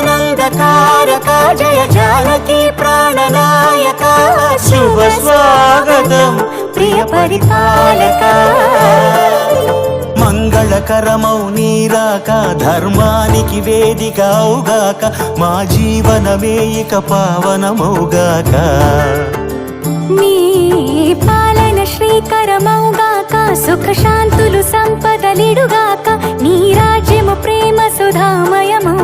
జగదానందకారక జయ జానకి ప్రాణనాయక శుభ స్వాగతం ప్రియ పరిపాలక మంగళకరమౌ నీరాక ధర్మానికి వేదిక అవుగాక మా జీవనమే ఇక పావనమౌగాక నీ పాలన శ్రీకరమౌగాక సుఖ శాంతులు సంపదలిడుగాక నీ రాజ్యము ప్రేమ సుధామయమౌ